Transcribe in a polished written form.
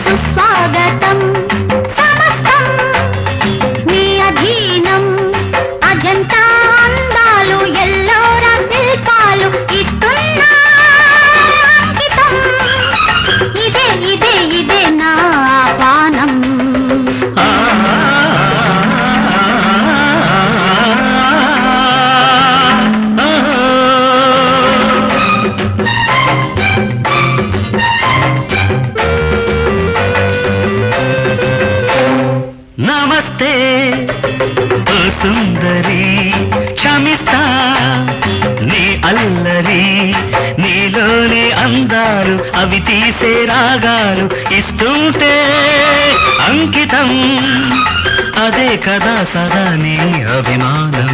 సుస్వాగతం సమస్తం నీ అధీనం అజంతా అందాలు ఎల్లోరా శిల్పాలు ఇస్తున్నా అంకితం ఇదే ఇదే ఇదే నా పానం నమస్తే ఓ సుందరి క్షమిస్తా నీ అల్లరి నీలోని అందాలు అవి తీసే రాగాలు ఇస్తుంటే అంకితం అదే కదా సదా నీ అభిమానం